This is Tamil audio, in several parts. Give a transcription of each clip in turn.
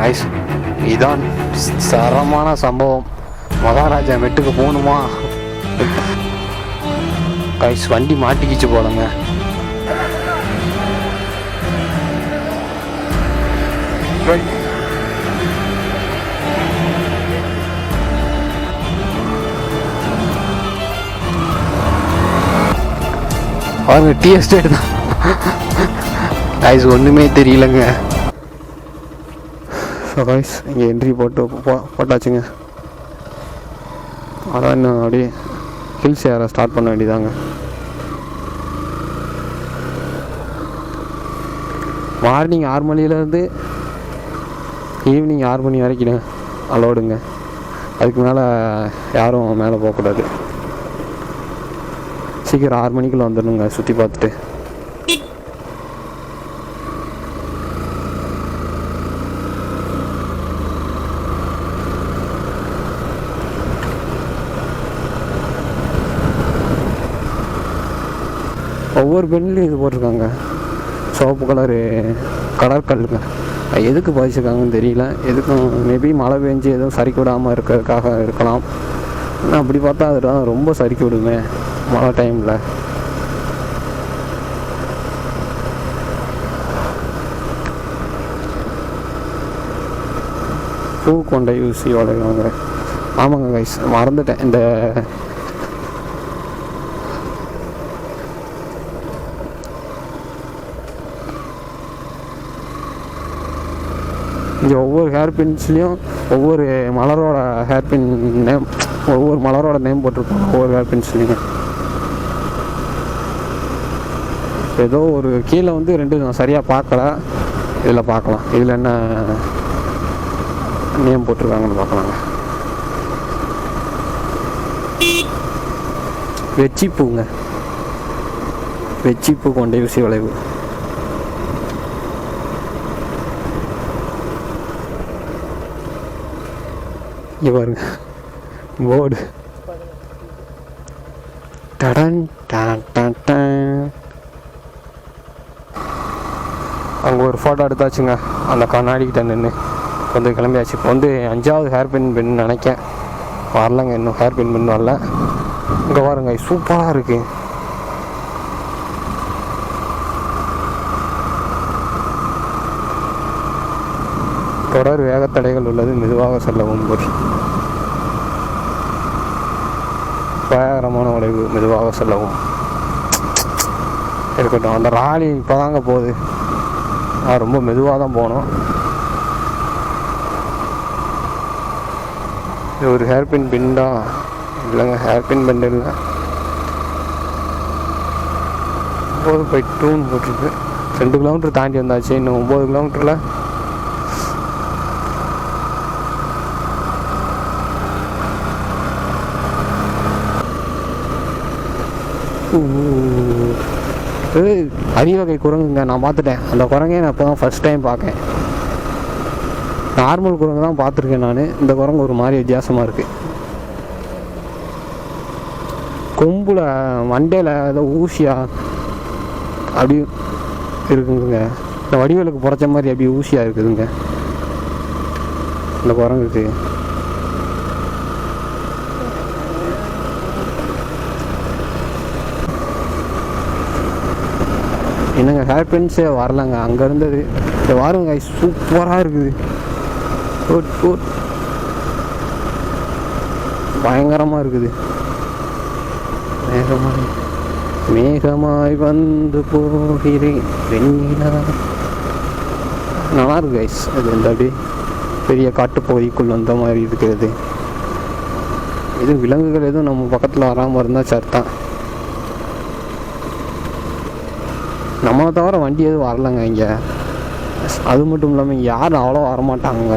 ஐஸ் இதான் சரமான சம்பவம். மகாராஜா மெட்டுக்கு போகணுமா? கைஸ் வண்டி மாட்டிக்கிச்சு போலங்க. பாருங்க டீ எஸ்டேட் தான். கைஸ் ஒன்றுமே தெரியலங்க. ஸோ கைஸ் இங்கே என்ட்ரி போட்டாச்சுங்க. அதான் இன்னும் அப்படியே ஹில்ஸ் ஏற ஸ்டார்ட் பண்ண வேண்டியதாங்க. மார்னிங் 6 மணிலேருந்து ஈவினிங் 6 மணி வரைக்கும் அலோடுங்க. அதுக்கு மேலே யாரும் மேலே போகக்கூடாது. சீக்கிரம் 6 மணிக்குள்ளே வந்துடணுங்க சுற்றி பார்த்துட்டு. ஒவ்வொரு பெண்ணிலையும் இது போட்டிருக்காங்க, சிவப்பு கலரு கடற்கல்லுங்க. எதுக்கு பதிச்சிருக்காங்கன்னு தெரியல. எதுக்கும் மேபி மழை பெஞ்சு எதுவும் சறுக்கி விடாமல் இருக்கிறதுக்காக இருக்கலாம். ஆனால் அப்படி பார்த்தா அதுதான் ரொம்ப சறுக்கி விடுமே மழை டைமில். பூ கொண்டை ஊசி வளைவாங்க. ஆமாங்க கைஸ், மறந்துட்டேன். இந்த இங்கே ஒவ்வொரு ஹேர் பின்ஸ்லேயும் ஒவ்வொரு மலரோட ஹேர் பின் நேம், ஒவ்வொரு மலரோட நேம் போட்டிருப்பாங்க ஒவ்வொரு ஹேர் பின்ஸ்லேயும். ஏதோ ஒரு கீழே வந்து 2 நான் சரியாக பார்க்கல. இதில் பார்க்கலாம், இதில் என்ன நேம் போட்டிருக்காங்கன்னு பார்க்கலாங்க. வெச்சிப்பூங்க, வெச்சிப்பூ கொண்டை ஊசி வளைவு. இங்கே பாருங்க போர்டு. டடன் டன் டன் டன். அங்கே ஒரு ஃபோட்டோ எடுத்தாச்சுங்க அந்த கண்ணாடிக்கிட்ட நின்று. வந்து கிளம்பியாச்சு. இப்போ வந்து 5வது ஹேர் பின் நினைக்கேன். வரலங்க, இன்னும் ஹேர் பின் வரல. இங்கே பாருங்க சூப்பராக இருக்குது. தொடர் வேகத்தடைகள் உள்ளது, மெதுவாக செல்லவும். பயங்கரமான வளைவு, மெதுவாக செல்லவும். இருக்கட்டும், அந்த ராலி இப்போ தாங்க போகுது. ரொம்ப மெதுவாக தான் போகணும். இது ஒரு ஹேர் பின்டா இல்லைங்க, ஹேர் பின் பெண்ட் இல்லை. 9/2 போட்டிருக்கு. 2 கிலோமீட்டர் தாண்டி வந்தாச்சு. இன்னும் 9 கிலோமீட்டரில் அரிவகை குரங்குங்க. நான் பார்த்துட்டேன் அந்த குரங்கே. நான் இப்போ தான் ஃபஸ்ட் டைம் பார்க்கேன். நார்மல் குரங்கு தான் பார்த்துருக்கேன் நான். இந்த குரங்கு ஒரு மாதிரி வித்தியாசமாக இருக்குது. கொம்பில் மண்டையில் ஏதோ ஊசியாக அப்படி இருக்குதுங்க. இந்த வடிவேலுக்கு புறச்ச மாதிரி அப்படி ஊசியாக இருக்குதுங்க இந்த குரங்குக்கு. என்னங்க ஹேர் பின்ஸே வரலங்க, அங்கே இருந்தது. இந்த வாருங்க சூப்பராக இருக்குது. பயங்கரமாக இருக்குது. மேகமாய் வந்து போகிறேன் வெண்ணிலா. நல்லா இருக்கு கைஸ். அது இந்த அப்படி பெரிய காட்டுப்பகுதிக்குள் வந்த மாதிரி இருக்கிறது. எதுவும் விலங்குகள் எதுவும் நம்ம பக்கத்தில் வராமல் இருந்தால் சரிதான். நம்மளை தவிர வண்டி எதுவும் வரலைங்க இங்கே. அது மட்டும் இல்லாமல் இங்கே யாரும் அவ்வளோ வரமாட்டாங்க.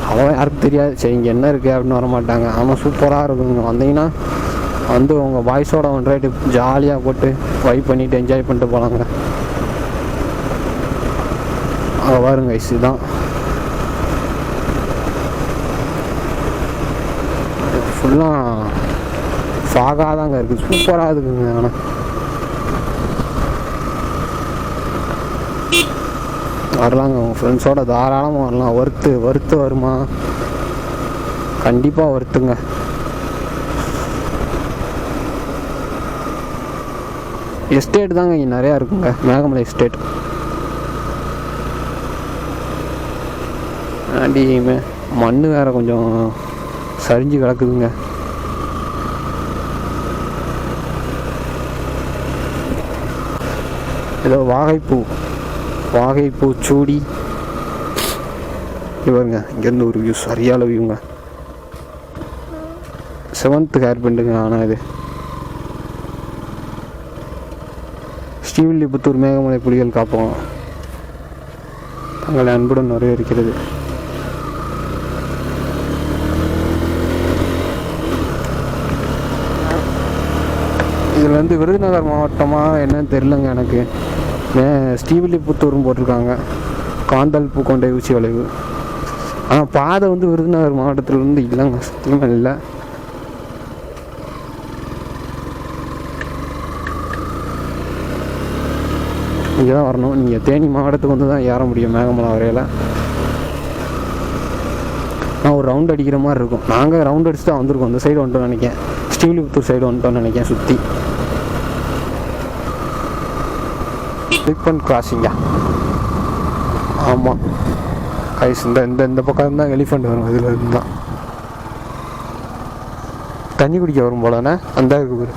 அவ்வளோ யாருக்கும் தெரியாது. சரி இங்கே என்ன இருக்குது அப்படின்னு வரமாட்டாங்க. ஆனால் சூப்பராக இருக்குங்க. வந்தீங்கன்னா வந்து உங்கள் பாய்ஸோட ஒன்றாயிட்டு ஜாலியாக போட்டு வைப் பண்ணிவிட்டு என்ஜாய் பண்ணிட்டு போகலாங்க. அங்கே பாருங்க இதுதான் ஃபுல்லாக ஃபாகாக தாங்க இருக்குது. சூப்பராக இருக்குங்க. ஆனால் வரலாங்க, உங்கள் ஃப்ரெண்ட்ஸோட தாராளமாக வரலாம். வறுத்து வருமா? கண்டிப்பாக வறுத்துங்க. எஸ்டேட் தாங்க இங்கே நிறையா இருக்குங்க, மேகமலை எஸ்டேட். ஆண்டியுமே மண் வேறு கொஞ்சம் சரிஞ்சு கிடக்குதுங்க. ஏதோ வாகைப்பூ சூடி இவருங்க. இங்கேருந்து ஒரு வியூ, சரியான வியூங்க. 7th ஹேர்பண்டுங்க. ஆனால் இது ஸ்ரீவில்லிபுத்தூர் மேகமலை புலிகள் காப்போம். தங்களை அன்புடன் வரவேற்கிறது. இதில் வந்து விருதுநகர் மாவட்டமாக என்னன்னு தெரிலங்க எனக்கு. ஸ்ரீவில்லிபுத்தூரும் போட்டிருக்காங்க. காந்தல் பூக்கொண்டை ஊசி வளைவு. ஆனால் பாதை வந்து விருதுநகர் மாவட்டத்திலேருந்து இல்லைங்க, சத்தியமாக இல்லை. இங்கே தான் வரணும். நீங்கள் தேனி மாவட்டத்துக்கு வந்து தான் ஏற முடியும் மேகமலை வரையில். நான் ஒரு ரவுண்ட் அடிக்கிற மாதிரி இருக்கும். நாங்கள் ரவுண்ட் அடிச்சு தான் வந்திருக்கோம். அந்த சைடு வந்துட்டோம்னு நினைக்கிறேன், ஸ்ரீவில்லிபுத்தூர் சைடு வந்துட்டோம்னு நினைக்கிறேன். சுற்றி எலிஃபண்ட் கிராசிங்கா? ஆமாம் கைஸ், இந்த பக்கம் இருந்தால் எலிஃபண்ட் வரும். இதில் இருந்து தான் தண்ணி குடிக்க வரும் போலண்ணே. அந்த இருக்கு பேர்.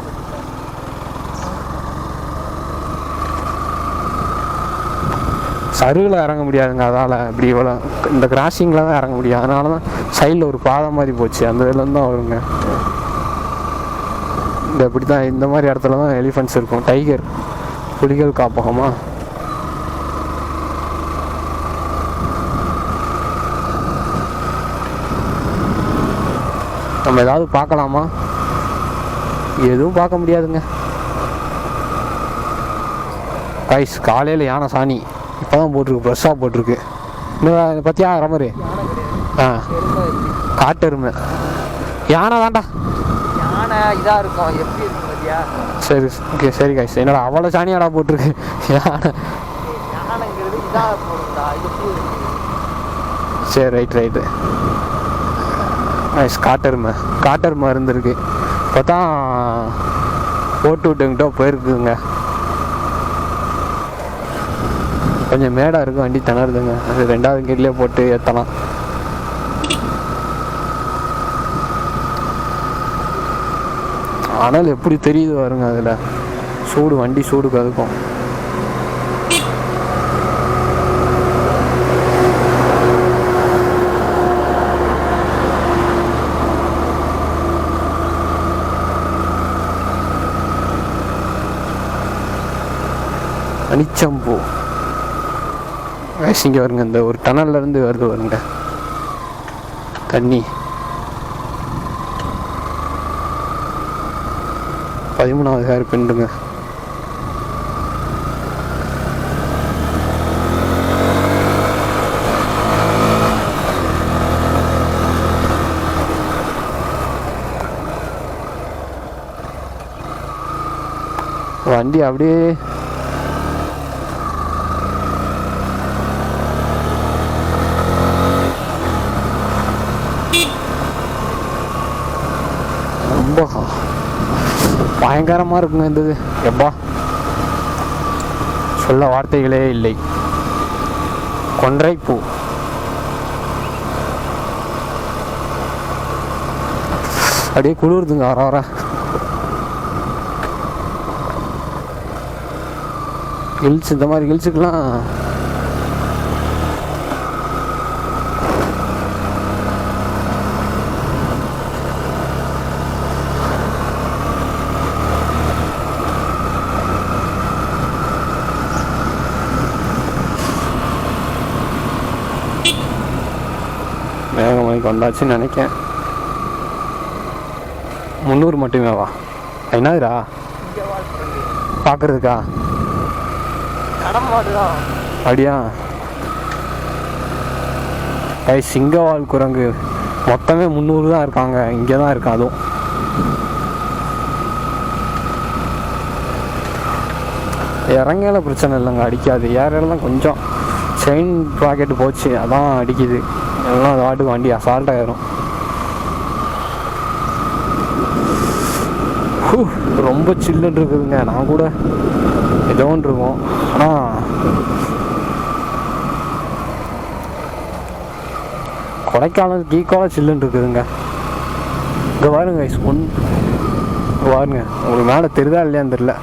சருவில் இறங்க முடியாதுங்க, அதால் இப்படி இவ்வளோ இந்த கிராசிங்கில் தான் இறங்க முடியும். அதனால தான் சைடில் ஒரு பாதை மாதிரி போச்சு, அந்த இதுலேருந்து தான் வருங்க. இப்படி தான் இந்த மாதிரி இடத்துல தான் எலிஃபண்ட்ஸ் இருக்கும். டைகர் புலிகள் காப்பகமா? நம்ம ஏதாவது பார்க்கலாமா? எதுவும் பார்க்க முடியாதுங்க கைஸ். காலையில் யானை சாணி இப்போ தான் போட்டிருக்கு, ஃப்ரெஷ்ஷாக போட்டிருக்கு. இன்னும் பற்றியா ரமரு? காட்டெருமை. யானை தான்டா. யானை இதாக இருக்கும், எப்படி இருக்கும் பத்தியா? சரி ஓகே, சரி கைஸ். என்னடா அவ்வளோ சாணியாடா போட்டிருக்கு யானை? யானைங்கிறது இதாக போடுறா, இது. சரி ரைட்டு. கைஸ் காட்டெருமை இருந்திருக்கு. இப்போ தான் போட்டு விட்டுங்கிட்டோ போயிருக்குங்க. கொஞ்சம் மேடாக இருக்கும், வண்டி திணறுதுங்க. அது 2வது கேட்லேயே போட்டு ஏற்றலாம். ஆனால் எப்படி தெரியுது வருங்க, அதில் சூடு, வண்டி சூடுக்கு அதுக்கும். அனிச்சம்பூ இங்கே வருங்க. இந்த ஒரு டனல்லேருந்து வருது வருங்க தண்ணி. 13வது ஹேர் பிண்டுங்க. வண்டி அப்படியே ரொம்ப பயங்கரமாக இருக்குங்க இந்த இது. எப்பா சொல்ல வார்த்தைகளே இல்லை. கொன்றைப்பூ அப்படியே குளிருதுங்க வர ஹில்ஸ். இந்த மாதிரி ஹில்ஸுக்கெல்லாம் மேகமலைக்கு வந்தாச்சுன்னு நினைக்கிறேன். 300 மட்டுமே வா. என்னதுடா பார்க்குறதுக்கா? அப்படியா? சிங்கவால் குரங்கு மொத்தமே 300 தான் இருக்காங்க. இங்கே தான் இருக்கா. அதுவும் இறங்கல பிரச்சனை இல்லைங்க, அடிக்காது. ஏறலாம் கொஞ்சம் செயின் பாக்கெட்டு போச்சு, அதான் அடிக்குது. எல்லாம் அது வாட்டுக்கு வண்டி அசால்ட் ஆயிரும். ரொம்ப சில்லுன்னு இருக்குதுங்க. நான் கூட ஏதோ ஒன்று இருக்கும், ஆனால் கொடைக்கானல் கீக்கால சில்லுன்னு இருக்குதுங்க. இங்கே பாருங்க பாருங்க, உங்களுக்கு மேலே தெரியுதா இல்லையான்னு தெரியல.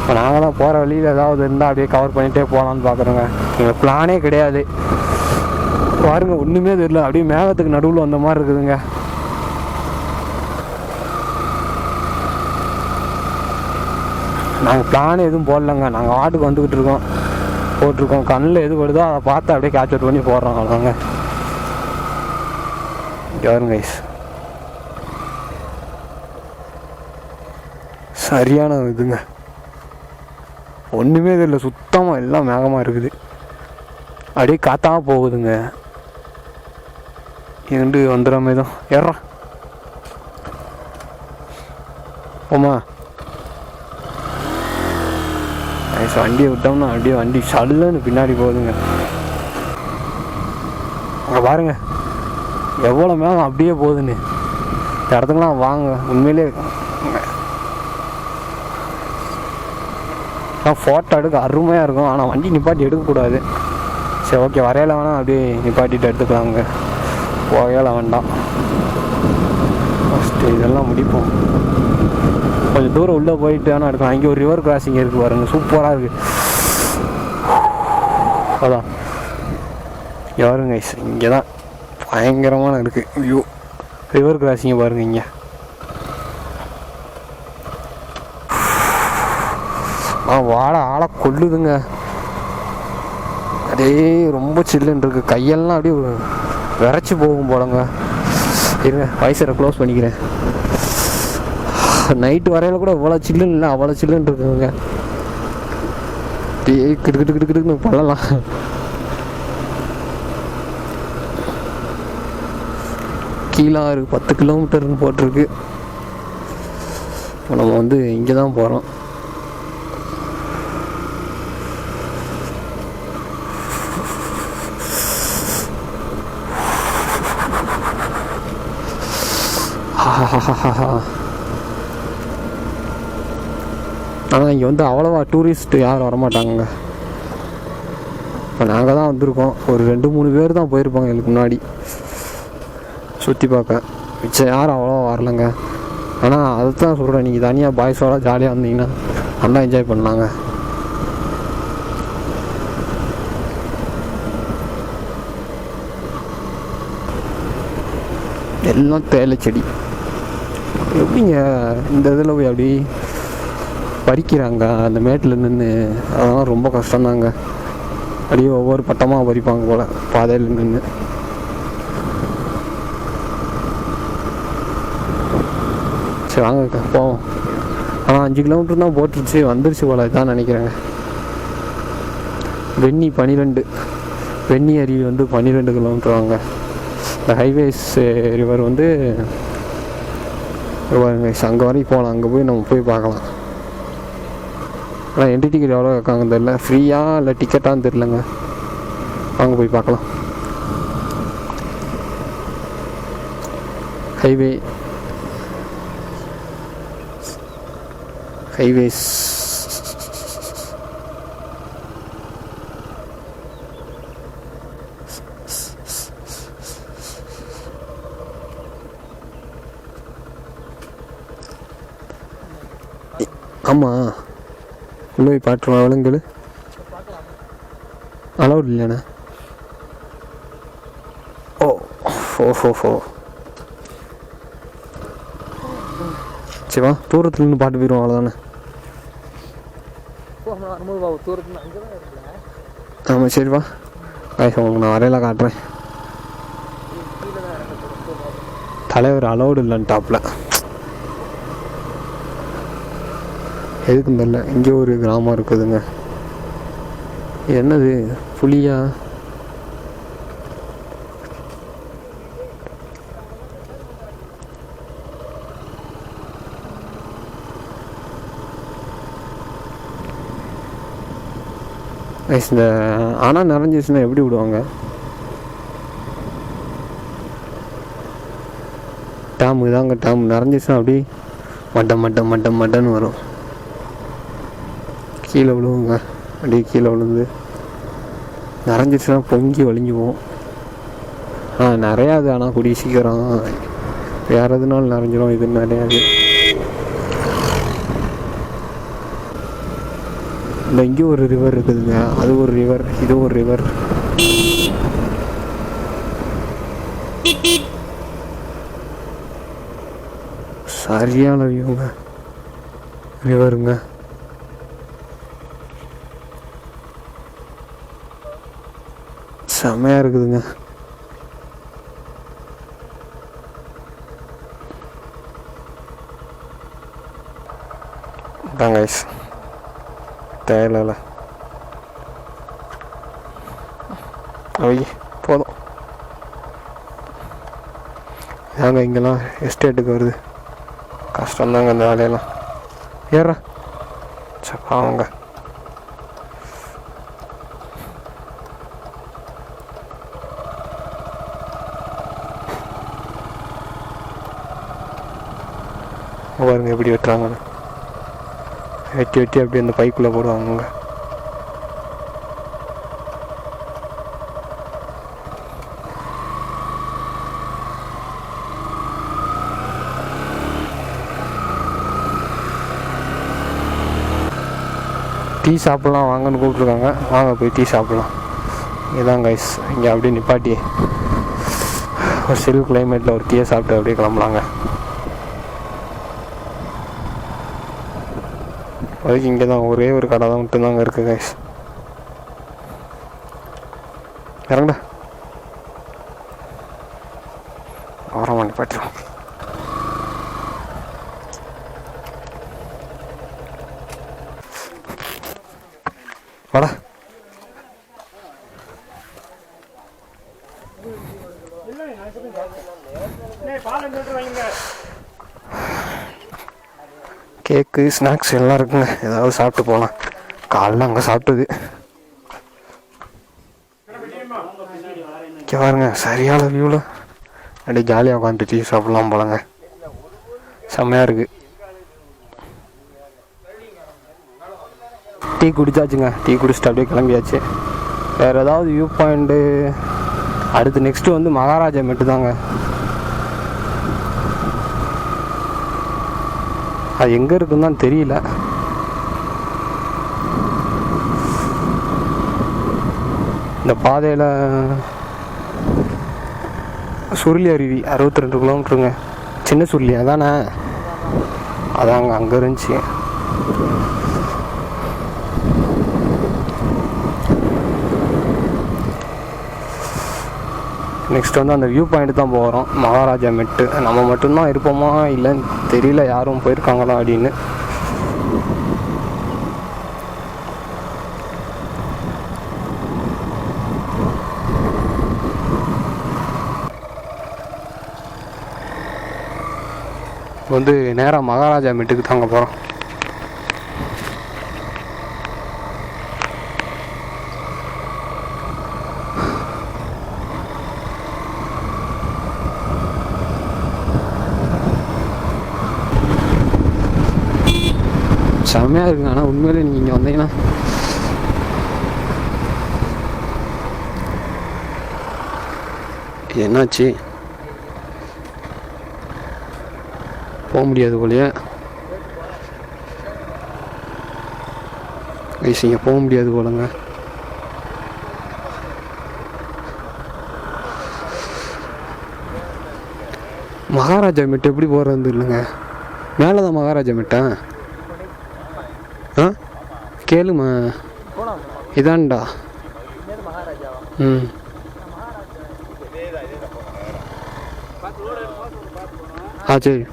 இப்போ நாங்கள் தான் போகிற வழியில் ஏதாவது இருந்தால் அப்படியே கவர் பண்ணிகிட்டே போகலான்னு பார்க்குறோங்க. எங்கள் பிளானே கிடையாது. பாருங்க, ஒன்றுமே தெரியல, அப்படியே மேகத்துக்கு நடுவில் வந்த மாதிரி இருக்குதுங்க. நாங்கள் பிளான் எதுவும் போடலங்க, நாங்கள் வாட்டுக்கு வந்துக்கிட்டு போட்டிருக்கோம். கண்ணில் எது வருதோ அதை பார்த்து அப்படியே கேப்சர் பண்ணி போடுறோம், அவ்வளோதாங்க. பாருங்க கைஸ், சரியான இதுங்க. ஒன்றுமே தெரியல, சுத்தமாக எல்லாம் மேகமாக இருக்குது. அப்படியே காத்தா போகுதுங்க. இண்டு வந்துடாம தான் ஏறா போமா. வண்டியை விட்டோம்னா அப்படியே வண்டி சல்லுன்னு பின்னாடி போகுதுங்க. அங்கே பாருங்க எவ்வளோ மேகம் அப்படியே போகுதுன்னு. இந்த இடத்துக்குலாம் வாங்க, உண்மையிலே ஃபோட்டோ எடுக்க அருமையாக இருக்கும். ஆனால் வண்டி நிப்பாட்டி எடுக்கக்கூடாது. சரி, ஓகே, வரையில வேணால் அப்படியே நிப்பாட்டிட்டு எடுத்துக்கலாங்க, போகல வேண்டாம். ஃபஸ்ட்டு இதெல்லாம் முடிப்போம். கொஞ்சம் தூரம் உள்ளே போயிட்டு ஆனால் எடுக்கலாம். அங்கே ஒரு ரிவர் கிராசிங் இருக்குது பாருங்க, சூப்பராக இருக்குது. அதான் யாருங்க இங்கே தான் பயங்கரமான இருக்குது வியூ. ரிவர் கிராசிங்கை பாருங்க. இங்கே வாழை ஆளை கொள்ளுதுங்க. அதே ரொம்ப சில்லுன்னு இருக்குது. கையெல்லாம் அப்படியே விரைச்சி போகும் போலங்க. இருங்க, வைசரை க்ளோஸ் பண்ணிக்கிறேன். நைட்டு வரையில் கூட இவ்வளோ சில்லுன்னு இல்லை, அவ்வளோ சில்லுன்னு இருக்குதுங்க. அப்படியே கிடுக்கிட்டு பண்ணலாம். கீழே 10 கிலோமீட்டர்னு போட்டிருக்கு. இப்போ நம்ம வந்து இங்கே தான் போகிறோம். ஆனால் இங்கே வந்து அவ்வளோவா டூரிஸ்ட்டு யாரும் வரமாட்டாங்க. இப்போ நாங்கள் தான் வந்திருக்கோம். ஒரு 2-3 பேர் தான் போயிருப்பாங்க எங்களுக்கு முன்னாடி சுற்றி பார்க்க. மிச்சம் யாரும் அவ்வளோவா வரலைங்க. ஆனால் அதுதான் சொல்கிறேன், நீங்கள் தனியாக பாய்ஸோட ஜாலியாக வந்தீங்கன்னா நல்லா என்ஜாய் பண்ணலாங்க. எல்லாம் தேயிலை செடி. எப்படிங்க இந்த இதில் போய் அப்படி பறிக்கிறாங்க அந்த மேட்டில் நின்று? அதெல்லாம் ரொம்ப கஷ்டம்தாங்க. அப்படியே ஒவ்வொரு பட்டமாக பறிப்பாங்க போல் பாதையில் நின்று. சரி வாங்க போவோம். ஆனால் 5 கிலோமீட்டர் தான் போட்டுருச்சு, வந்துருச்சு போல், இதான் நினைக்கிறேங்க. வெண்ணி 12, வெண்ணி அருவி வந்து 12 கிலோமீட்டர் வாங்க. இந்த ஹைவேஸ் ரிவர் வந்து அங்கே வரைக்கும் போகலாம். அங்கே போய் நம்ம போய் பார்க்கலாம். ஆனால் என்ட்ரி டிக்கெட் எவ்வளோ இருக்காங்க தெரில, ஃப்ரீயாக இல்லை டிக்கெட்டான்னு தெரிலங்க. வாங்க போய் பார்க்கலாம். ஹைவேஸ் ஆமாம், உள்ளே போய் பாட்டுருவோம். விலங்குகள் அலௌட் இல்லைண்ணா. ஓஹோ சரிவா, தூரத்தில் நின்று பாட்டு போயிடுவோம், அவ்வளோதானே. ஆமாம் சரிவா, உங்களுக்கு நான் வரையில காட்டுறேன். தலைவர் அலௌடு இல்லைன்னு டாப்பில் எதுக்கும் தெரில. இங்கே ஒரு கிராமம் இருக்குதுங்க. என்னது புளியா? இந்த ஆனால் நிறைஞ்சிச்சுன்னா எப்படி விடுவாங்க? டேம் இதாங்க, டேம் நிறைஞ்சிச்சுன்னா அப்படி மட்டன்னு வரும், கீழே விழுவுங்க. அப்படியே கீழே விழுந்து நிறைஞ்சிச்சுன்னா பொங்கி வலிஞ்சுவோம். நிறையாது. ஆனால் கூடிய சீக்கிரம் வேறு எதுனாலும் நிறைஞ்சிரும். இது நிறையாது. இந்த இங்கே ஒரு ரிவர் இருக்குதுங்க, அது ஒரு ரிவர், இது ஒரு ரிவர். சரியான வியூங்க, ரிவருங்க. செம்மையாக இருக்குதுங்க. தாங்க தேவையில்ல போதும். ஏங்க இங்கெல்லாம் எஸ்டேட்டுக்கு வருது, கஷ்டம்தாங்க இந்த வேலையெல்லாம். ஏறா சப்பாங்க. பாருங்க எப்படி வெட்டுறாங்கன்னு. வெட்டி அப்படியே அந்த பைக்குள்ளே போடுவாங்க. டீ சாப்பிட்லாம் வாங்கன்னு கூப்பிட்ருக்காங்க. வாங்க போய் டீ சாப்பிட்லாம். இதான் கைஸ், இங்கே அப்படியே நிப்பாட்டி ஒரு சில் கிளைமேட்டில் ஒரு டீயை சாப்பிட்டு அப்படியே கிளம்பலாங்க. அதுக்கு இங்கே தான் ஒரே ஒரு கடை தான் மட்டும்தாங்க இருக்குது கைஸ். இறங்கடா, ஓரமாக நிப்பாட்டிடும். வாடா. கேக்கு ஸ்நாக்ஸ் எல்லாம் இருக்குங்க, ஏதாவது சாப்பிட்டு போகலாம். காலைல அங்கே சாப்பிட்டது. பாருங்க சரியான வியூவில் அப்படியே ஜாலியாக உட்காந்துட்டு டீ சாப்பிட்லாம் போலங்க. செம்மையாக இருக்குது. டீ குடிச்சாச்சுங்க. டீ குடிச்சிட்டு அப்படியே கிளம்பியாச்சு. வேறு ஏதாவது வியூ பாயிண்ட்டு அடுத்து நெக்ஸ்ட்டு வந்து மகாராஜா மெட்டு தாங்க. அது எங்கே இருக்குன்னு தான் தெரியல. இந்த பாதையில் சுருளி அருவி 62 கிலோமீட்டருங்க. சின்ன சுருளி அதானே, அதாங்க அங்கே இருந்துச்சு. நெக்ஸ்ட் வந்து அந்த வியூ பாயிண்ட் தான் போகிறோம், மகாராஜா மெட்டு. நம்ம மட்டும்தான் இருப்போமா இல்லைன்னு தெரியல, யாரும் போயிருக்காங்களா அப்படின்னு. வந்து நேராக மகாராஜா மெட்டுக்கு தாங்க போகிறோம். செம்மையாக இருக்குங்க. ஆனால் உண்மையிலே நீங்கள் இங்கே வந்தீங்கன்னா என்னாச்சு போக முடியாது போலையே. இங்கே போக முடியாது போலங்க. மகாராஜா மெட்டு எப்படி போகிறது இல்லைங்க, மேலே தான் மகாராஜா மெட்டா. கேளுமா இதான்டா. ம் சரி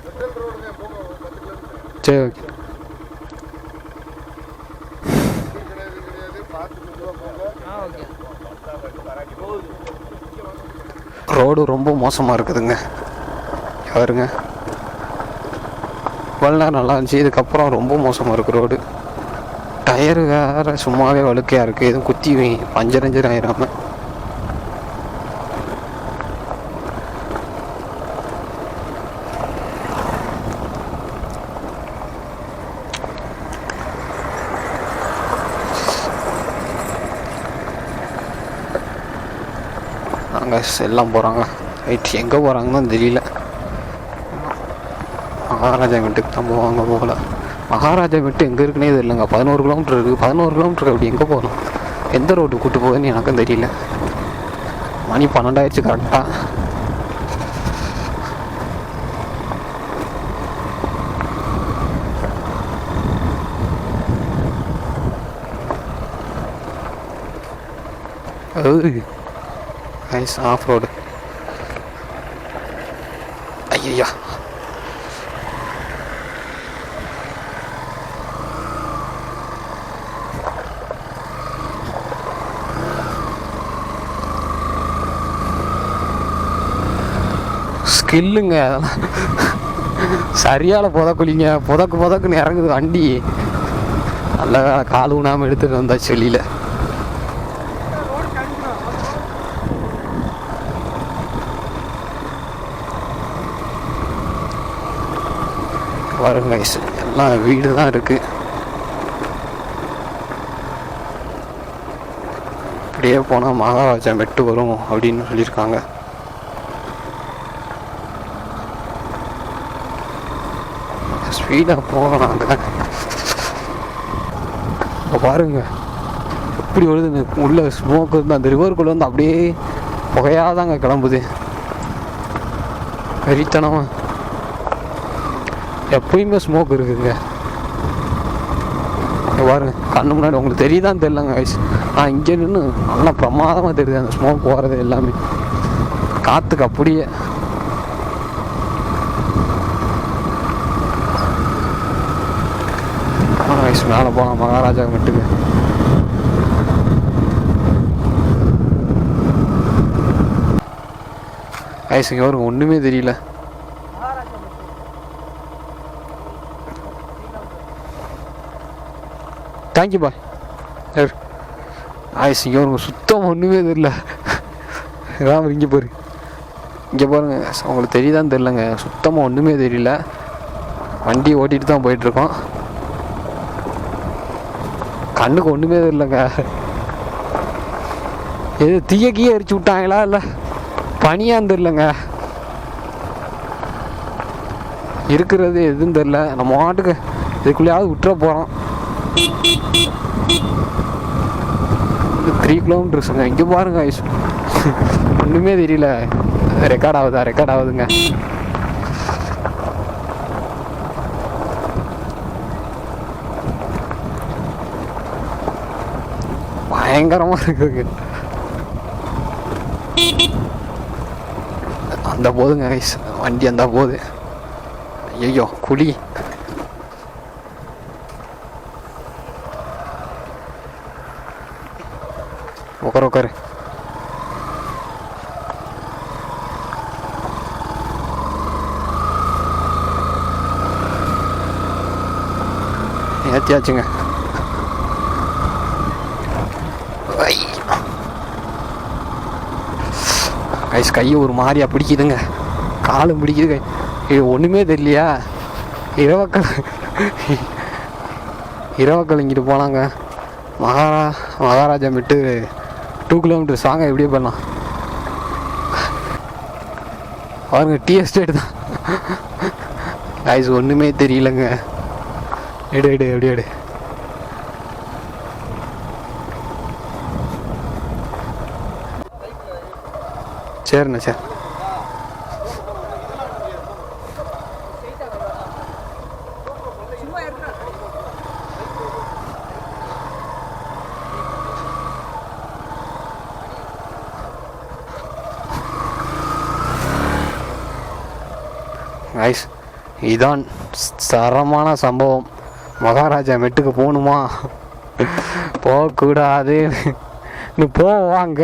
சரி ஓகே. ரோடு ரொம்ப மோசமாக இருக்குதுங்க. பாருங்க, இவ்வளோ நேரம் நல்லா இருந்துச்சு, இதுக்கப்புறம் ரொம்ப மோசமாக இருக்குது ரோடு. டயரு வேறு சும்மாவே வழுக்கையாக இருக்குது, எதுவும் குத்தி பஞ்சர் ஆயிராம. அங்கே எல்லாம் போகிறாங்க. ரைட், எங்கே போகிறாங்கன்னு தெரியல. மகாராஜா வீட்டுக்கு தான் போவாங்க போகல. மகாராஜா வீட்டு எங்கே இருக்குன்னே தெரியலங்க. 11 கிலோமீட்டர் இருக்குது. 11 கிலோமீட்டருக்கு அப்படி எங்கே போகணும், எந்த ரோட்டு கூப்பிட்டு போகுதுன்னு எனக்கும் தெரியல. மணி 12 ஆயிடுச்சு கரெக்டாக. Nice off road. ஐயா, ஸ்கில்லுங்க அதெல்லாம். சரியான புதக்குலிங்க, புதக்குன்னு இறங்குது வண்டி. நல்ல கால் ஊனாமல் எடுத்துகிட்டு வந்தாச்சு வெளியில். பாருங்க எல்லாம் வீடு தான் இருக்குது. அப்படியே போனால் மகாராஜா மெட்டு வரும் அப்படின்னு சொல்லியிருக்காங்க. ஸ்பீடாக போகலாம். அங்கே பாருங்க எப்படி வருது உள்ள ஸ்மோக் இருந்து அந்த ரிவருக்குள்ளே வந்து அப்படியே புகையாதாங்க கிளம்புது. வெறித்தனமா எப்பயுமே ஸ்மோக் இருக்குதுங்க. பாருங்க கண்ணு முன்னாடி உங்களுக்கு தெரியுதான்னு தெரியலங்க வயசு. இங்கே நின்று நல்லா பிரமாதமாக தெரியுது அந்த ஸ்மோக் போகிறது எல்லாமே காற்றுக்கு அப்படியே. வயசு மேலே போகலாம் மகாராஜா வீட்டுக்கு. வயசுங்க அவருக்கு ஒன்றுமே தெரியல. Thank you bye. ஆயிடுச்சு இங்கே சுத்தம் ஒன்றுமே தெரியல. இதான் இங்கே பாரு, இங்கே பாருங்க உங்களுக்கு தெரியுதான்னு தெரிலங்க. சுத்தமாக ஒன்றுமே தெரியல. வண்டி ஓட்டிகிட்டு தான் போயிட்டுருக்கோம். கண்ணுக்கு ஒன்றுமே தெரியலங்க. எது தீயக்கியே எரிச்சு விட்டாங்களா இல்லை பனியான்னு தெரிலங்க. இருக்கிறது எதுன்னு தெரில. நம்ம மாட்டுக்கு இதுக்குள்ளேயாவது விட்டுற போகிறோம். 3 கிலோமீட்டர்ஸுங்க. இங்கே பாருங்க ஒன்றுமே தெரியல. ரெக்கார்ட் ஆகுதுங்க. பயங்கரமாக இருக்குங்க. அந்த போதுங்க வண்டி அந்த போது. ஐயோ குழி. உட்காரு ஏற்றியாச்சுங்க. கைஸ் கையை ஒரு மாதிரியா பிடிக்குதுங்க, காலும் பிடிக்குது. இது ஒன்றுமே தெரியலையா. இரவக்கல் இங்கிட்டு போனாங்க. மகாராஜா விட்டு 2 கிலோமீட்டர்ஸ் வாங்க எப்படியே போடலாம். பாருங்க டீ எஸ்டேட் தான். கைஸ் ஒன்றுமே தெரியலங்க. எடு எப்படி எடு. சரிண்ணா சரி. கைஸ் இதான் தரமான சம்பவம். மகாராஜா மெட்டுக்கு போகணுமா போகக்கூடாது நீ போவாங்க.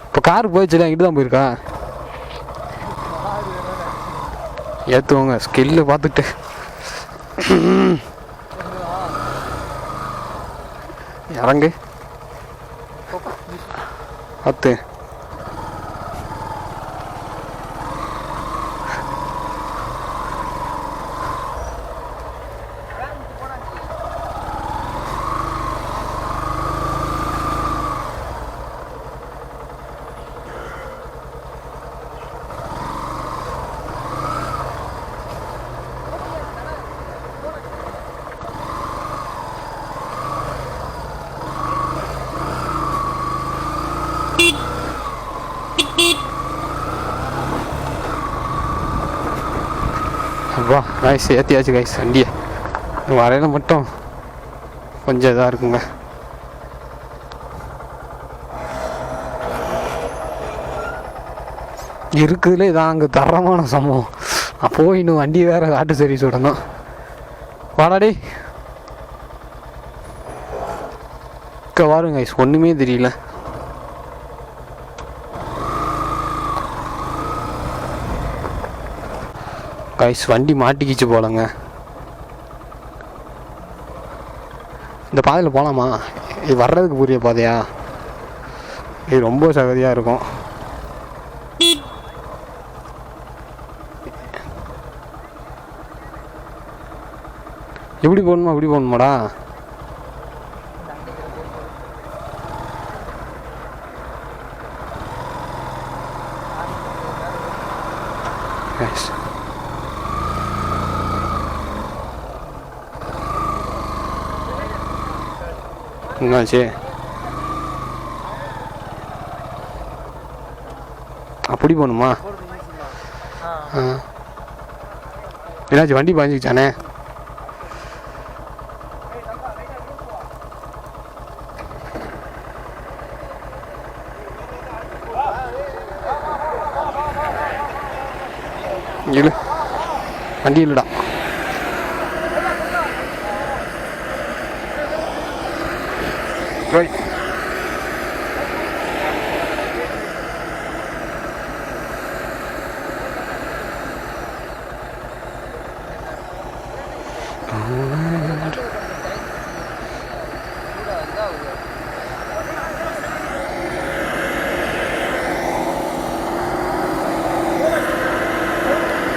இப்போ கார் போயிடுச்சுல, இங்கிட்டு தான் போயிருக்கா. ஏற்றுவாங்க ஸ்கில்லு பார்த்துட்டு. இறங்கு பார்த்து. அப்பா கைஸ் ஏற்றியாச்சு கைஸ் வண்டியை. வரையில மட்டும் கொஞ்சம் இதாக இருக்குங்க. இருக்குதுல இதான் அங்கே தரமான சம்பவம். அப்போ இன்னும் வண்டி வேற ஆட்டு சர்வீஸ் விடணும். வாடாடி வாருங்க கைஸ், ஒன்றுமே தெரியல. கைஸ் வண்டி மாட்டிக்கிச்சு போலங்க. இந்த பாதையில் போகலாமா? இது வர்றதுக்கு புரிய பாதையா? இது ரொம்ப சகதியாக இருக்கும். எப்படி போகணுமா இப்படி போகணுமாடா? என்னாச்சு? அப்படி போகணுமா? என்னாச்சு? வண்டி பாஞ்சிக்கிச்சானே. இழு, வண்டி இல்லைடா. Right.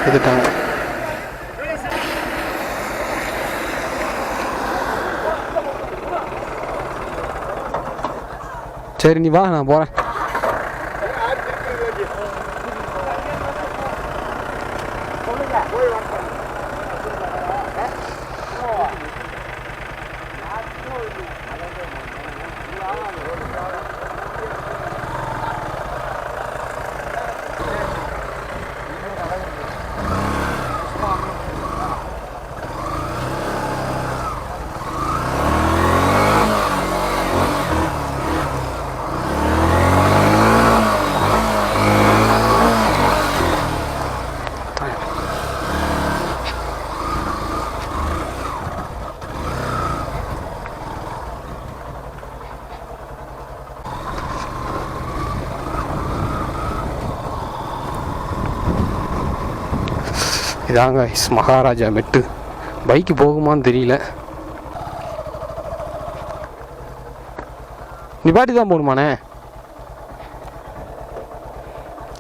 எடுத்துட்டாங்க. சரி நீ வா, நான் போகிறேன். இதாங்க மகாராஜா மெட்டு. பைக்கு போகுமான்னு தெரியல. நிப்பாட்டி தான் போகணுமாண்ணே?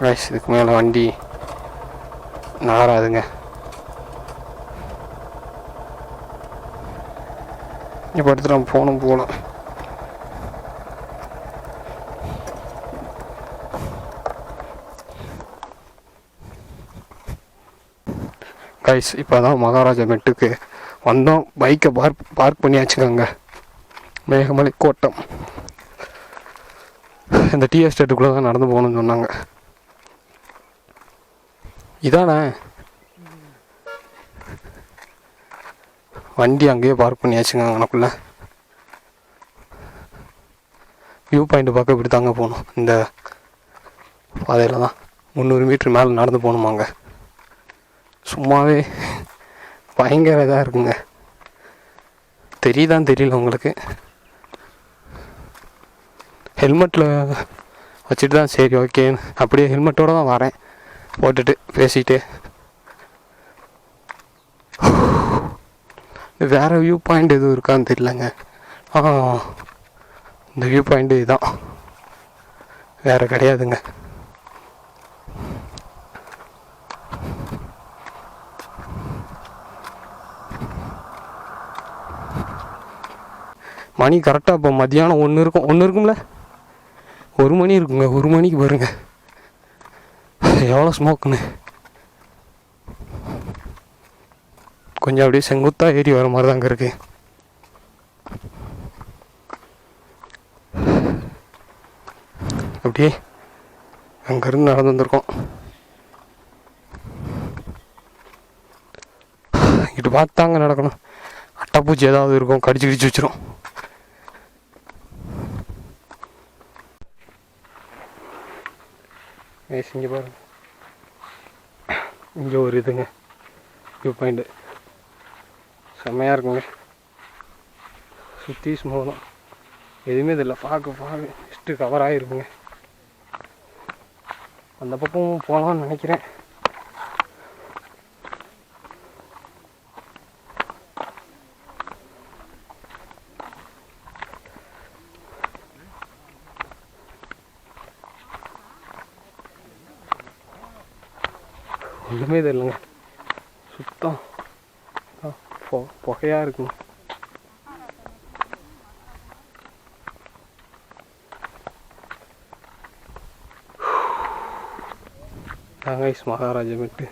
ரைஸ் இதுக்கு மேலே வண்டி நகராதுங்க. இப்போ எடுத்துகிட்டு நம்ம போகணும். கைஸ் இப்போ தான் மகாராஜா மெட்டுக்கு வந்தோம். பைக்கை பார்க் பண்ணியாச்சுக்கோங்க. மேகமலை கோட்டம். இந்த டீ எஸ்டேட்டுக்குள்ளே தான் நடந்து போகணும்னு சொன்னாங்க. இதானே வண்டி அங்கேயே பார்க் பண்ணியாச்சுங்க. அங்கனக்குள்ள வியூ பாயிண்ட் பார்க்க இப்படி தாங்க போகணும். இந்த பாதையில் தான் 300 மீட்டர் மேலே நடந்து போகணுமாங்க. சும்மாவே பயங்கர இதாக இருக்குங்க. தெரியல உங்களுக்கு? ஹெல்மெட்டில் வச்சுட்டு தான் சரி ஓகே அப்படியே ஹெல்மெட்டோடு தான் வரேன், போட்டுட்டு பேசிட்டு. வேறு வியூ பாயிண்ட் எதுவும் இருக்கான்னு தெரியலங்க. இந்த வியூ பாயிண்ட்டு இதுதான், வேறு கிடையாதுங்க. மணி கரெக்டாக இப்போ மதியானம் 1 இருக்கும்ல, 1 மணி இருக்குங்க. 1 மணிக்கு பாருங்க எவ்வளோ ஸ்மோக்குன்னு. கொஞ்சம் அப்படியே செங்குத்தாக ஏறி வர மாதிரி தாங்க இருக்குது. அப்படியே அங்கேருந்து நடந்து வந்திருக்கோம். இங்கிட்டு பார்த்தாங்க நடக்கணும், அட்டைப்பூச்சி ஏதாவது இருக்கும், கடிச்சு கிடிச்சு வச்சிரும். இங்கே பாருங்க, இங்கே ஒரு இதுங்க வியூ பாயிண்ட்டு செம்மையாக இருக்குங்க. சுற்றி ஸ்மோக் தான், எதுவுமே இதில்லை. பார்க்க நெக்ஸ்ட்டு கவர் ஆகிருக்குங்க. அந்த பக்கம் போகலான்னு நினைக்கிறேன். ஒன்றுமே தெரியலங்க, சுத்தம் புகையாக இருக்குங்க. கைஸ் மகாராஜா மெட்டு.